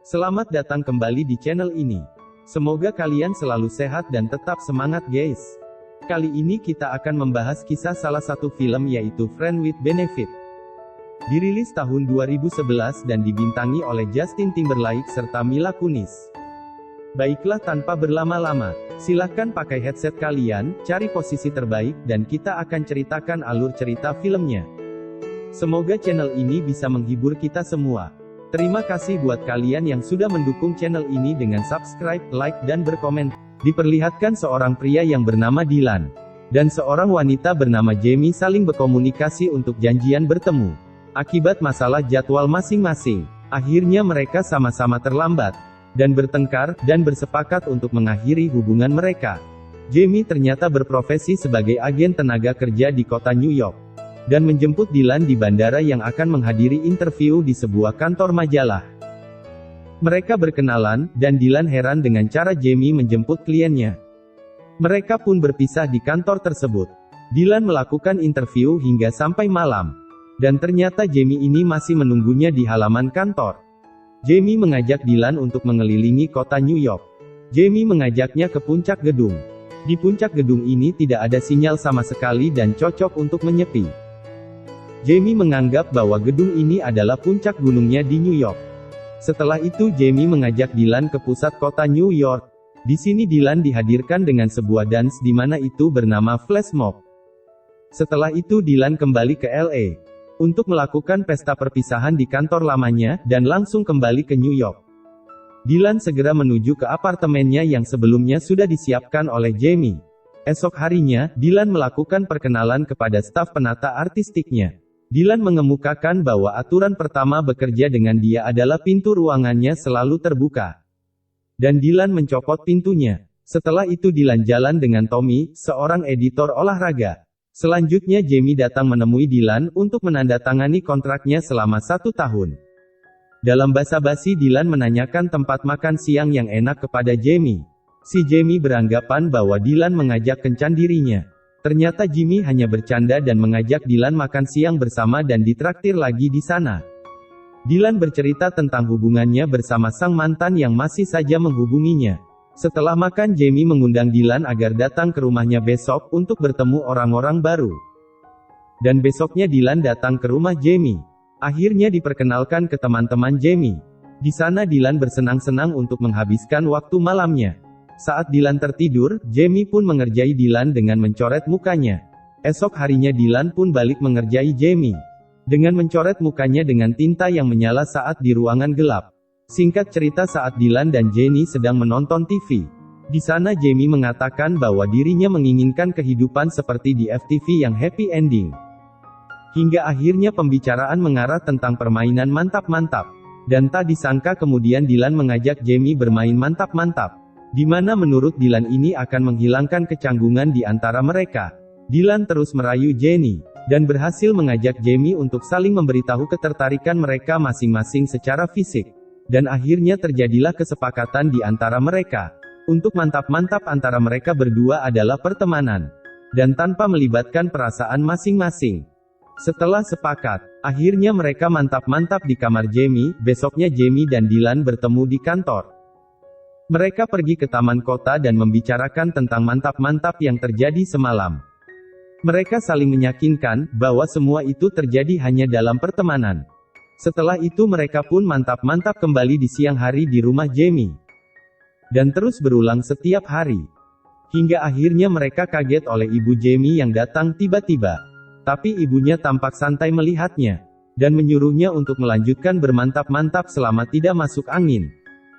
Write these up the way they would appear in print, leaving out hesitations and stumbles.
Selamat datang kembali di channel ini. Semoga kalian selalu sehat dan tetap semangat guys. Kali ini kita akan membahas kisah salah satu film yaitu Friends with Benefit. Dirilis tahun 2011 dan dibintangi oleh Justin Timberlake serta Mila Kunis. Baiklah tanpa berlama-lama, silahkan pakai headset kalian, cari posisi terbaik, dan kita akan ceritakan alur cerita filmnya. Semoga channel ini bisa menghibur kita semua. Terima kasih buat kalian yang sudah mendukung channel ini dengan subscribe, like, dan berkomentar. Diperlihatkan seorang pria yang bernama Dylan dan seorang wanita bernama Jamie saling berkomunikasi untuk janjian bertemu. Akibat masalah jadwal masing-masing, akhirnya mereka sama-sama terlambat dan bertengkar, dan bersepakat untuk mengakhiri hubungan mereka. Jamie ternyata berprofesi sebagai agen tenaga kerja di kota New York, dan menjemput Dylan di bandara yang akan menghadiri interview di sebuah kantor majalah. Mereka berkenalan, dan Dylan heran dengan cara Jamie menjemput kliennya. Mereka pun berpisah di kantor tersebut. Dylan melakukan interview hingga sampai malam, dan ternyata Jamie ini masih menunggunya di halaman kantor. Jamie mengajak Dylan untuk mengelilingi kota New York. Jamie mengajaknya ke puncak gedung. Di puncak gedung ini tidak ada sinyal sama sekali dan cocok untuk menyepi. Jamie menganggap bahwa gedung ini adalah puncak gunungnya di New York. Setelah itu Jamie mengajak Dylan ke pusat kota New York. Di sini Dylan dihadirkan dengan sebuah dance di mana itu bernama Flash Mob. Setelah itu Dylan kembali ke LA untuk melakukan pesta perpisahan di kantor lamanya, dan langsung kembali ke New York. Dylan segera menuju ke apartemennya yang sebelumnya sudah disiapkan oleh Jamie. Esok harinya, Dylan melakukan perkenalan kepada staf penata artistiknya. Dylan mengemukakan bahwa aturan pertama bekerja dengan dia adalah pintu ruangannya selalu terbuka. Dan Dylan mencopot pintunya. Setelah itu Dylan jalan dengan Tommy, seorang editor olahraga. Selanjutnya Jamie datang menemui Dylan untuk menandatangani kontraknya selama 1 tahun. Dalam basa-basi Dylan menanyakan tempat makan siang yang enak kepada Jamie. Si Jamie beranggapan bahwa Dylan mengajak kencan dirinya. Ternyata Jamie hanya bercanda dan mengajak Dylan makan siang bersama dan ditraktir lagi di sana. Dylan bercerita tentang hubungannya bersama sang mantan yang masih saja menghubunginya. Setelah makan Jamie mengundang Dylan agar datang ke rumahnya besok untuk bertemu orang-orang baru. Dan besoknya Dylan datang ke rumah Jamie. Akhirnya diperkenalkan ke teman-teman Jamie. Di sana Dylan bersenang-senang untuk menghabiskan waktu malamnya. Saat Dylan tertidur, Jamie pun mengerjai Dylan dengan mencoret mukanya. Esok harinya Dylan pun balik mengerjai Jamie dengan mencoret mukanya dengan tinta yang menyala saat di ruangan gelap. Singkat cerita saat Dylan dan Jenny sedang menonton TV. Di sana Jamie mengatakan bahwa dirinya menginginkan kehidupan seperti di FTV yang happy ending. Hingga akhirnya pembicaraan mengarah tentang permainan mantap-mantap. Dan tak disangka kemudian Dylan mengajak Jamie bermain mantap-mantap. Di mana menurut Dylan ini akan menghilangkan kecanggungan di antara mereka. Dylan terus merayu Jenny, dan berhasil mengajak Jamie untuk saling memberitahu ketertarikan mereka masing-masing secara fisik. Dan akhirnya terjadilah kesepakatan di antara mereka. Untuk mantap-mantap antara mereka berdua adalah pertemanan. Dan tanpa melibatkan perasaan masing-masing. Setelah sepakat, akhirnya mereka mantap-mantap di kamar Jamie. Besoknya Jamie dan Dylan bertemu di kantor. Mereka pergi ke taman kota dan membicarakan tentang mantap-mantap yang terjadi semalam. Mereka saling meyakinkan bahwa semua itu terjadi hanya dalam pertemanan. Setelah itu mereka pun mantap-mantap kembali di siang hari di rumah Jamie. Dan terus berulang setiap hari. Hingga akhirnya mereka kaget oleh ibu Jamie yang datang tiba-tiba. Tapi ibunya tampak santai melihatnya. Dan menyuruhnya untuk melanjutkan bermantap-mantap selama tidak masuk angin.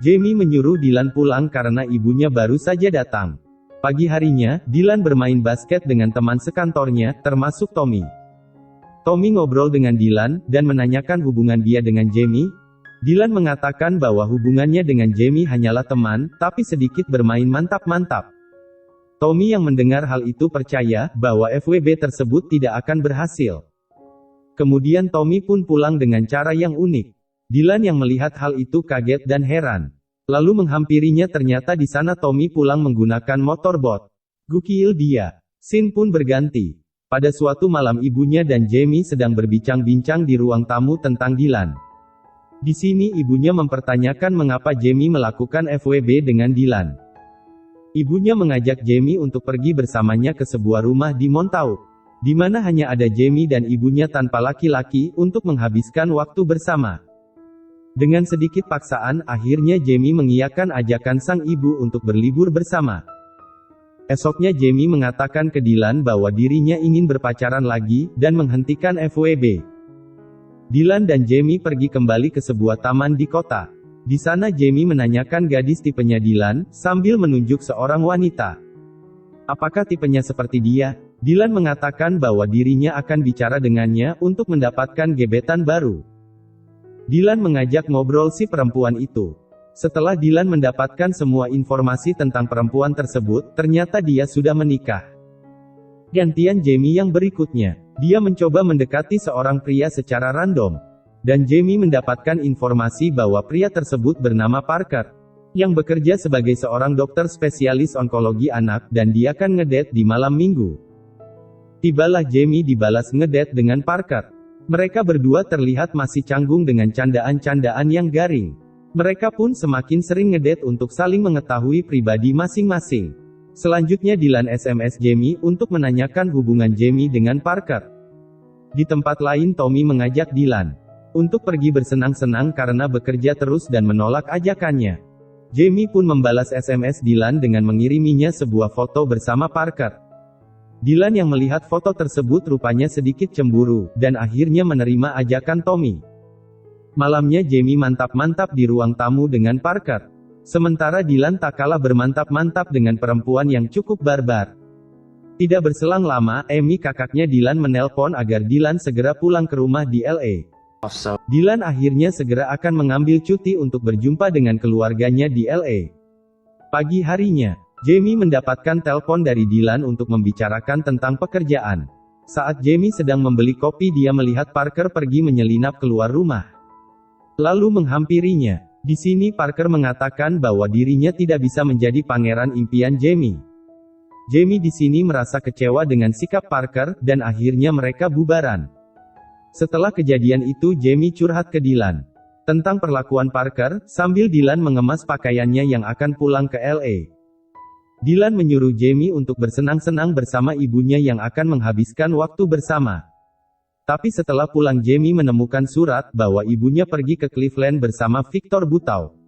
Jamie menyuruh Dylan pulang karena ibunya baru saja datang. Pagi harinya, Dylan bermain basket dengan teman sekantornya, termasuk Tommy. Tommy ngobrol dengan Dylan, dan menanyakan hubungan dia dengan Jamie. Dylan mengatakan bahwa hubungannya dengan Jamie hanyalah teman, tapi sedikit bermain mantap-mantap. Tommy yang mendengar hal itu percaya, bahwa FWB tersebut tidak akan berhasil. Kemudian Tommy pun pulang dengan cara yang unik. Dylan yang melihat hal itu kaget dan heran. Lalu menghampirinya ternyata di sana Tommy pulang menggunakan motorboat. Gokil dia. Scene pun berganti. Pada suatu malam ibunya dan Jamie sedang berbincang-bincang di ruang tamu tentang Dylan. Di sini ibunya mempertanyakan mengapa Jamie melakukan FWB dengan Dylan. Ibunya mengajak Jamie untuk pergi bersamanya ke sebuah rumah di Montauk, di mana hanya ada Jamie dan ibunya tanpa laki-laki untuk menghabiskan waktu bersama. Dengan sedikit paksaan, akhirnya Jamie mengiyakan ajakan sang ibu untuk berlibur bersama. Esoknya Jamie mengatakan ke Dylan bahwa dirinya ingin berpacaran lagi, dan menghentikan FWB. Dylan dan Jamie pergi kembali ke sebuah taman di kota. Di sana Jamie menanyakan gadis tipenya Dylan, sambil menunjuk seorang wanita. Apakah tipenya seperti dia? Dylan mengatakan bahwa dirinya akan bicara dengannya untuk mendapatkan gebetan baru. Dylan mengajak ngobrol si perempuan itu. Setelah Dylan mendapatkan semua informasi tentang perempuan tersebut, ternyata dia sudah menikah. Gantian Jamie yang berikutnya. Dia mencoba mendekati seorang pria secara random. Dan Jamie mendapatkan informasi bahwa pria tersebut bernama Parker, yang bekerja sebagai seorang dokter spesialis onkologi anak, dan dia kan ngedate di malam minggu. Tibalah Jamie dibalas ngedate dengan Parker. Mereka berdua terlihat masih canggung dengan candaan-candaan yang garing. Mereka pun semakin sering ngedate untuk saling mengetahui pribadi masing-masing. Selanjutnya Dylan SMS Jamie untuk menanyakan hubungan Jamie dengan Parker. Di tempat lain Tommy mengajak Dylan untuk pergi bersenang-senang karena bekerja terus dan menolak ajakannya. Jamie pun membalas SMS Dylan dengan mengiriminya sebuah foto bersama Parker. Dylan yang melihat foto tersebut rupanya sedikit cemburu, dan akhirnya menerima ajakan Tommy. Malamnya Jamie mantap-mantap di ruang tamu dengan Parker. Sementara Dylan tak kalah bermantap-mantap dengan perempuan yang cukup barbar. Tidak berselang lama, Amy kakaknya Dylan menelpon agar Dylan segera pulang ke rumah di LA. Dylan akhirnya segera akan mengambil cuti untuk berjumpa dengan keluarganya di LA. Pagi harinya, Jamie mendapatkan telepon dari Dylan untuk membicarakan tentang pekerjaan. Saat Jamie sedang membeli kopi dia melihat Parker pergi menyelinap keluar rumah, lalu menghampirinya. Di sini Parker mengatakan bahwa dirinya tidak bisa menjadi pangeran impian Jamie. Jamie di sini merasa kecewa dengan sikap Parker, dan akhirnya mereka bubaran. Setelah kejadian itu Jamie curhat ke Dylan tentang perlakuan Parker, sambil Dylan mengemas pakaiannya yang akan pulang ke LA. Dylan menyuruh Jamie untuk bersenang-senang bersama ibunya yang akan menghabiskan waktu bersama. Tapi setelah pulang Jamie menemukan surat bahwa ibunya pergi ke Cleveland bersama Victor Butau.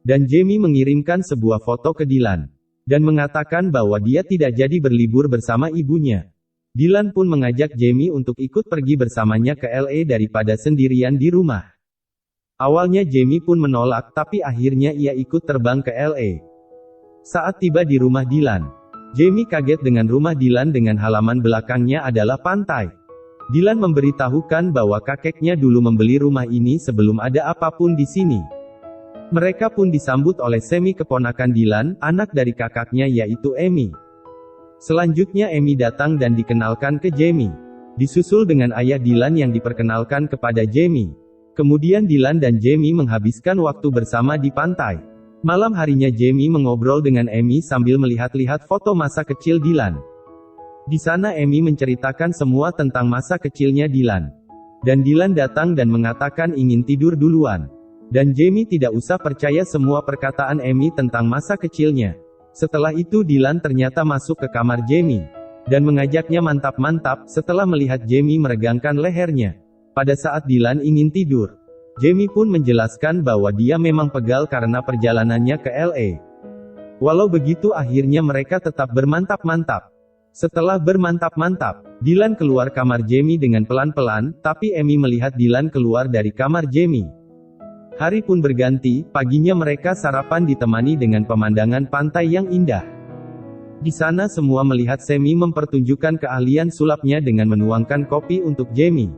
Dan Jamie mengirimkan sebuah foto ke Dylan, dan mengatakan bahwa dia tidak jadi berlibur bersama ibunya. Dylan pun mengajak Jamie untuk ikut pergi bersamanya ke LA daripada sendirian di rumah. Awalnya Jamie pun menolak, tapi akhirnya ia ikut terbang ke LA. Saat tiba di rumah Dylan, Jamie kaget dengan rumah Dylan dengan halaman belakangnya adalah pantai. Dylan memberitahukan bahwa kakeknya dulu membeli rumah ini sebelum ada apapun di sini. Mereka pun disambut oleh Sammy keponakan Dylan, anak dari kakaknya yaitu Amy. Selanjutnya Amy datang dan dikenalkan ke Jamie. Disusul dengan ayah Dylan yang diperkenalkan kepada Jamie. Kemudian Dylan dan Jamie menghabiskan waktu bersama di pantai. Malam harinya Jamie mengobrol dengan Amy sambil melihat-lihat foto masa kecil Dylan. Di sana Amy menceritakan semua tentang masa kecilnya Dylan. Dan Dylan datang dan mengatakan ingin tidur duluan. Dan Jamie tidak usah percaya semua perkataan Amy tentang masa kecilnya. Setelah itu Dylan ternyata masuk ke kamar Jamie, dan mengajaknya mantap-mantap. Setelah melihat Jamie meregangkan lehernya pada saat Dylan ingin tidur, Jamie pun menjelaskan bahwa dia memang pegal karena perjalanannya ke LA. Walau begitu akhirnya mereka tetap bermantap-mantap. Setelah bermantap-mantap, Dylan keluar kamar Jamie dengan pelan-pelan, tapi Amy melihat Dylan keluar dari kamar Jamie. Hari pun berganti, paginya mereka sarapan ditemani dengan pemandangan pantai yang indah. Di sana semua melihat Sammy mempertunjukkan keahlian sulapnya dengan menuangkan kopi untuk Jamie.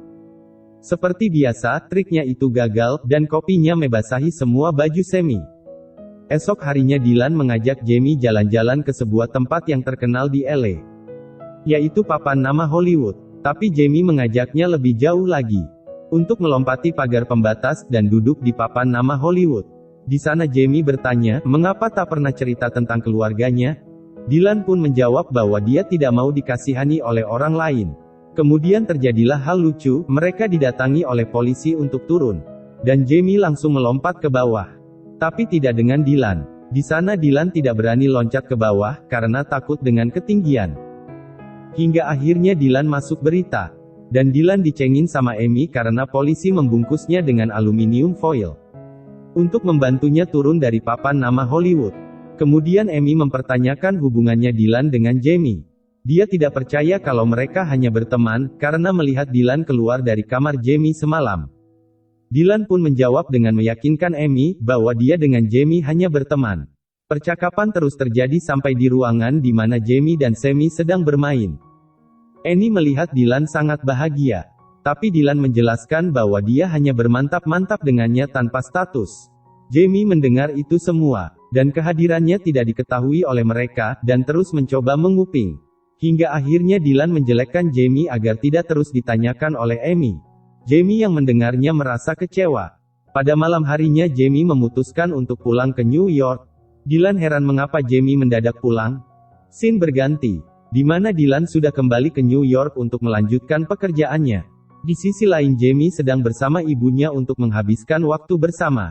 Seperti biasa, triknya itu gagal, dan kopinya membasahi semua baju Sammy. Esok harinya Dylan mengajak Jamie jalan-jalan ke sebuah tempat yang terkenal di LA, yaitu papan nama Hollywood. Tapi Jamie mengajaknya lebih jauh lagi, untuk melompati pagar pembatas dan duduk di papan nama Hollywood. Di sana Jamie bertanya, mengapa tak pernah cerita tentang keluarganya? Dylan pun menjawab bahwa dia tidak mau dikasihani oleh orang lain. Kemudian terjadilah hal lucu, mereka didatangi oleh polisi untuk turun. Dan Jamie langsung melompat ke bawah. Tapi tidak dengan Dylan. Di sana Dylan tidak berani loncat ke bawah, karena takut dengan ketinggian. Hingga akhirnya Dylan masuk berita. Dan Dylan dicengin sama Amy karena polisi membungkusnya dengan aluminium foil. Untuk membantunya turun dari papan nama Hollywood. Kemudian Amy mempertanyakan hubungannya Dylan dengan Jamie. Dia tidak percaya kalau mereka hanya berteman, karena melihat Dylan keluar dari kamar Jamie semalam. Dylan pun menjawab dengan meyakinkan Amy, bahwa dia dengan Jamie hanya berteman. Percakapan terus terjadi sampai di ruangan di mana Jamie dan Sammy sedang bermain. Annie melihat Dylan sangat bahagia. Tapi Dylan menjelaskan bahwa dia hanya bermantap-mantap dengannya tanpa status. Jamie mendengar itu semua, dan kehadirannya tidak diketahui oleh mereka, dan terus mencoba menguping. Hingga akhirnya Dylan menjelekkan Jamie agar tidak terus ditanyakan oleh Amy. Jamie yang mendengarnya merasa kecewa. Pada malam harinya Jamie memutuskan untuk pulang ke New York. Dylan heran mengapa Jamie mendadak pulang. Scene berganti, di mana Dylan sudah kembali ke New York untuk melanjutkan pekerjaannya. Di sisi lain Jamie sedang bersama ibunya untuk menghabiskan waktu bersama.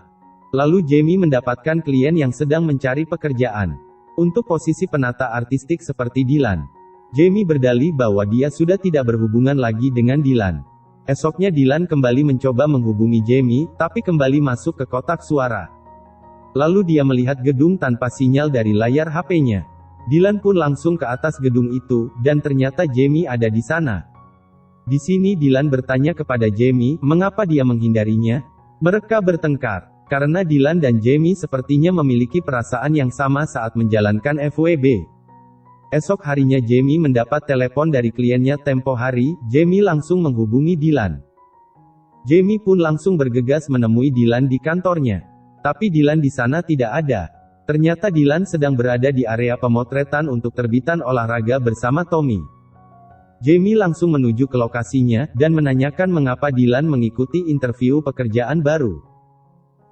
Lalu Jamie mendapatkan klien yang sedang mencari pekerjaan. Untuk posisi penata artistik seperti Dylan. Jamie berdalih bahwa dia sudah tidak berhubungan lagi dengan Dylan. Esoknya Dylan kembali mencoba menghubungi Jamie, tapi kembali masuk ke kotak suara. Lalu dia melihat gedung tanpa sinyal dari layar HP-nya. Dylan pun langsung ke atas gedung itu, dan ternyata Jamie ada di sana. Di sini Dylan bertanya kepada Jamie, mengapa dia menghindarinya? Mereka bertengkar, karena Dylan dan Jamie sepertinya memiliki perasaan yang sama saat menjalankan FWB. Esok harinya Jamie mendapat telepon dari kliennya tempo hari. Jamie langsung menghubungi Dylan. Jamie pun langsung bergegas menemui Dylan di kantornya. Tapi Dylan di sana tidak ada. Ternyata Dylan sedang berada di area pemotretan untuk terbitan olahraga bersama Tommy. Jamie langsung menuju ke lokasinya, dan menanyakan mengapa Dylan mengikuti interview pekerjaan baru.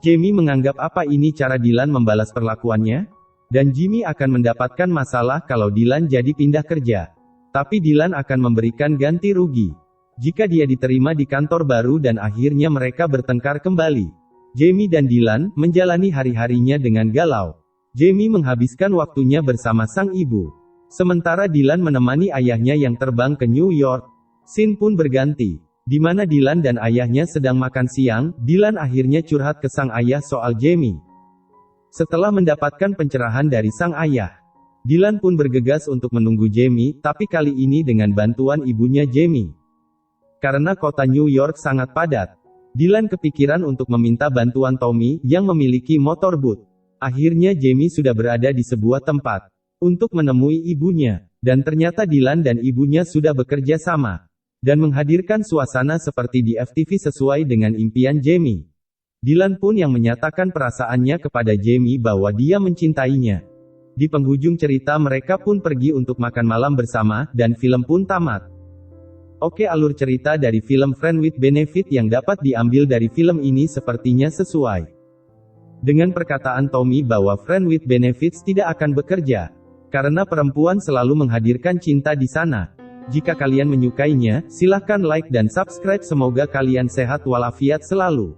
Jamie menganggap apa ini cara Dylan membalas perlakuannya? Dan Jimmy akan mendapatkan masalah kalau Dylan jadi pindah kerja. Tapi Dylan akan memberikan ganti rugi jika dia diterima di kantor baru, dan akhirnya mereka bertengkar kembali. Jamie dan Dylan menjalani hari-harinya dengan galau. Jamie menghabiskan waktunya bersama sang ibu. Sementara Dylan menemani ayahnya yang terbang ke New York. Scene pun berganti, di mana Dylan dan ayahnya sedang makan siang. Dylan akhirnya curhat ke sang ayah soal Jamie. Setelah mendapatkan pencerahan dari sang ayah, Dylan pun bergegas untuk menunggu Jamie, tapi kali ini dengan bantuan ibunya Jamie. Karena kota New York sangat padat, Dylan kepikiran untuk meminta bantuan Tommy, yang memiliki motor boot. Akhirnya Jamie sudah berada di sebuah tempat untuk menemui ibunya, dan ternyata Dylan dan ibunya sudah bekerja sama, dan menghadirkan suasana seperti di FTV sesuai dengan impian Jamie. Dylan pun yang menyatakan perasaannya kepada Jamie bahwa dia mencintainya. Di penghujung cerita mereka pun pergi untuk makan malam bersama, dan film pun tamat. Oke, alur cerita dari film Friends with Benefits yang dapat diambil dari film ini sepertinya sesuai dengan perkataan Tommy bahwa Friends with Benefits tidak akan bekerja, karena perempuan selalu menghadirkan cinta di sana. Jika kalian menyukainya, silahkan like dan subscribe. Semoga kalian sehat walafiat selalu.